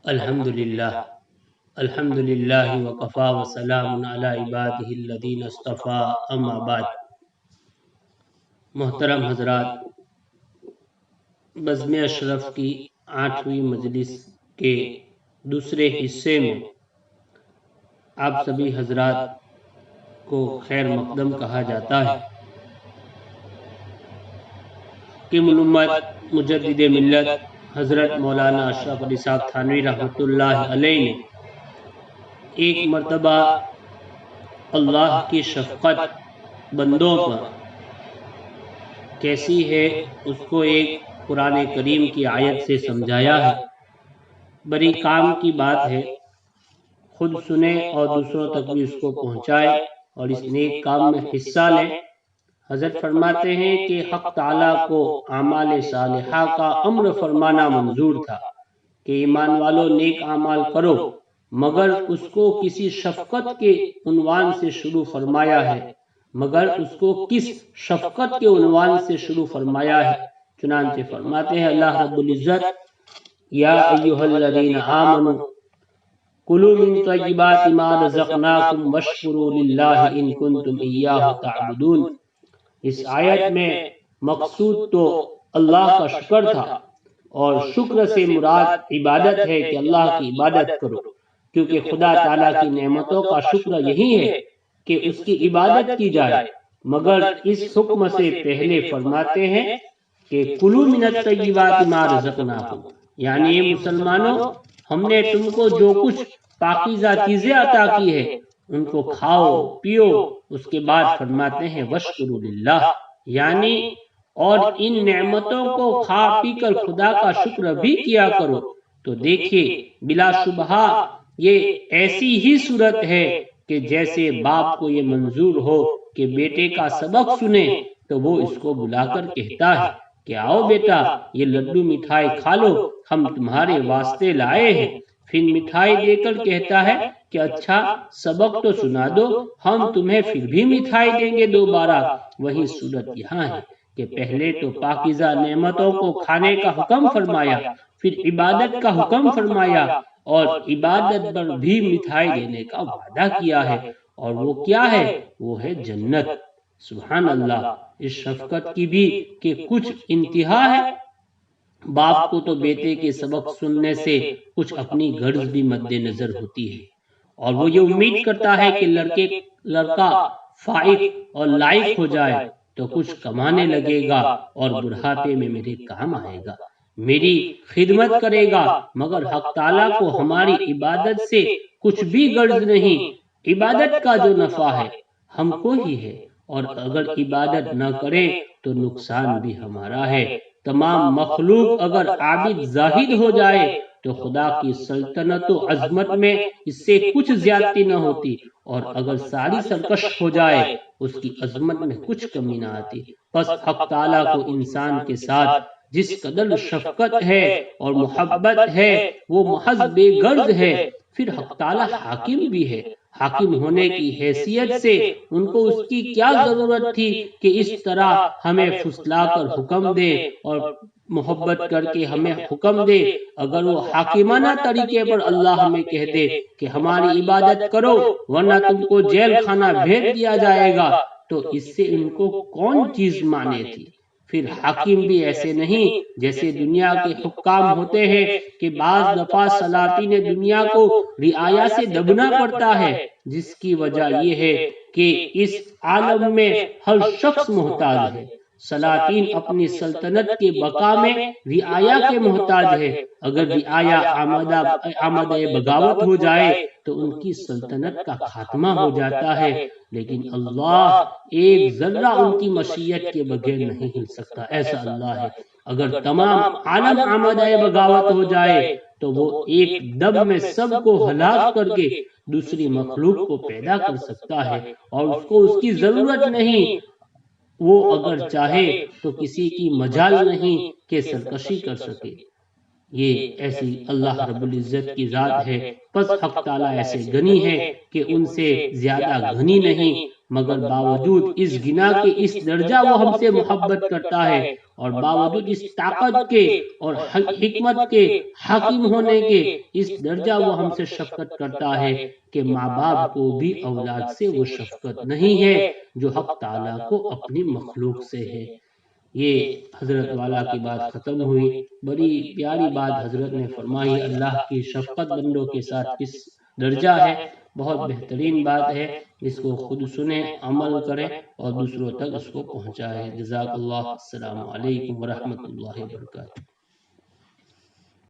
الحمدللہ الحمدللہ وکفا وسلام علی عبادہ الذین اصطفیٰ اما بعد۔ محترم حضرات، بزم اشرف کی 8ویں مجلس کے دوسرے حصے میں آپ سبھی حضرات کو خیر مقدم کہا جاتا ہے کہ الامت مجدد ملت حضرت مولانا اشرف علی صاحب تھانوی رحمۃ اللہ علیہ نے ایک مرتبہ اللہ کی شفقت بندوں پر کیسی ہے اس کو ایک قرآن کریم کی آیت سے سمجھایا ہے۔ بڑی کام کی بات ہے، خود سنیں اور دوسروں تک بھی اس کو پہنچائے اور اس نیک کام میں حصہ لیں۔ حضرت فرماتے ہیں کہ حق تعالیٰ کو اعمال صالحہ کا امر فرمانا منظور تھا کہ ایمان والوں نیک اعمال کرو، مگر اس کو کسی شفقت کے عنوان سے شروع فرمایا ہے کس شفقت کے عنوان سے شروع فرمایا ہے؟ چنانچہ فرماتے ہیں اللہ رب العزت، یا ایھا الذین آمنوا کلوا من طیبات ما رزقناکم واشکروا للہ ان کنتم ایاہ تعبدون۔ اس آیت میں مقصود تو اللہ کا شکر تھا، اور شکر سے مراد عبادت ہے کہ اللہ کی عبادت کرو، کیونکہ خدا تعالیٰ کی نعمتوں کا شکر یہی ہے کہ اس کی عبادت کی جائے۔ مگر اس حکم سے پہلے فرماتے ہیں کہ کلوا من الطیبات ما رزقناکم، یعنی مسلمانوں ہم نے تم کو جو کچھ پاکیزہ چیزیں عطا کی ہے ان کو کھاؤ پیو۔ اس کے بعد فرماتے ہیں واشکروا للہ، یعنی اور ان نعمتوں کو کھا پی کر خدا کا شکر بھی کیا کرو۔ تو دیکھیے بلا شبہ یہ ایسی ہی صورت ہے کہ جیسے باپ کو یہ منظور ہو کہ بیٹے کا سبق سنے تو وہ اس کو بلا کر کہتا ہے کہ آؤ بیٹا یہ لڈو مٹھائی کھا لو، ہم تمہارے واسطے لائے ہیں۔ پھر مٹھائی دے کر کہتا ہے کہ اچھا سبق تو سنا دو، ہم تمہیں پھر بھی مٹھائی دیں گے دوبارہ۔ وہی صورت یہاں ہے کہ پہلے تو پاکیزہ نعمتوں کو کھانے کا حکم فرمایا، پھر عبادت کا حکم فرمایا، اور عبادت پر بھی مٹھائی دینے کا وعدہ کیا ہے، اور وہ کیا ہے؟ وہ ہے جنت۔ سبحان اللہ، اس شفقت کی بھی کہ کچھ انتہا ہے۔ باپ کو تو بیٹے کے سبق سننے سے کچھ اپنی غرض بھی مد نظر ہوتی ہے، اور وہ یہ امید کرتا ہے کہ لڑکا فائق اور لائق ہو جائے تو کچھ کمانے لگے گا اور بڑھاپے میں میرے کام آئے گا، میری خدمت کرے گا۔ مگر حق تعالیٰ کو ہماری عبادت سے کچھ بھی غرض نہیں، عبادت کا جو نفع ہے ہم کو ہی ہے، اور اگر عبادت نہ کرے تو نقصان بھی ہمارا ہے۔ تمام مخلوق اگر عابد زاہد ہو جائے تو خدا کی سلطنت و عظمت میں اس سے کچھ زیادتی نہ ہوتی، اور اگر ساری سرکش ہو جائے اس کی عظمت میں کچھ کمی نہ آتی۔ بس حق تعالیٰ کو انسان کے ساتھ جس قدر شفقت ہے اور محبت ہے وہ محض بے غرض ہے۔ پھر حق تعالیٰ حاکم بھی ہے، حاکم ہونے کی حیثیت سے ان کو اس کی کیا ضرورت تھی کہ اس طرح ہمیں پھسلا کر حکم دے اور محبت کر کے ہمیں حکم دے۔ اگر وہ حاکمانہ طریقے پر اللہ ہمیں کہہ دے کہ ہماری عبادت کرو ورنہ تم کو جیل خانہ بھیج دیا جائے گا، تو اس سے ان کو کون چیز مانے تھی؟ پھر حاکم بھی ایسے نہیں جیسے دنیا کے حکام ہوتے ہیں کہ بعض دفعہ سلاطین دنیا کو رعایا سے دبنا پڑتا ہے، جس کی وجہ یہ ہے کہ اس عالم میں ہر شخص محتاج ہے۔ سلاطین اپنی سلطنت کے بقا میں رعایا کے محتاج ہے، اگر رعایا آمادہ بغاوت ہو جائے تو ان کی سلطنت کا خاتمہ ہو جاتا ہے، لیکن اللہ ایک ذرہ ان کی مشیت کے بغیر نہیں ہل سکتا، ایسا اللہ ہے۔ اگر تمام عالم آمادہ بغاوت ہو جائے تو وہ ایک دم میں سب کو ہلاک کر کے دوسری مخلوق کو پیدا کر سکتا ہے، اور اس کو اس کی ضرورت نہیں۔ وہ اگر چاہے تو کسی کی مجال نہیں کہ سرکشی کر سکے۔ یہ ایسی اللہ رب العزت کی ذات ہے۔ پس حق تعالیٰ ایسے غنی ہے کہ ان سے زیادہ غنی نہیں، مگر باوجود اس گناہ کے اس درجہ وہ ہم سے محبت کرتا ہے، اور باوجود اس طاقت کے اور حکمت کے حاکم ہونے کے اس درجہ وہ ہم سے شفقت کرتا ہے کہ ماں باپ کو بھی اولاد سے وہ شفقت نہیں ہے جو حق تعالیٰ کو اپنی مخلوق سے ہے۔ یہ حضرت والا کی بات ختم ہوئی۔ بڑی پیاری بات حضرت نے فرمائی، اللہ کی شفقت بندوں کے ساتھ کس درجہ ہے، بہت بہترین بات ہے۔ اس کو خود سنیں، عمل کریں اور دوسروں تک اس کو پہنچائیں۔ جزاک اللہ۔ السلام علیکم ورحمۃ اللہ وبرکاتہ۔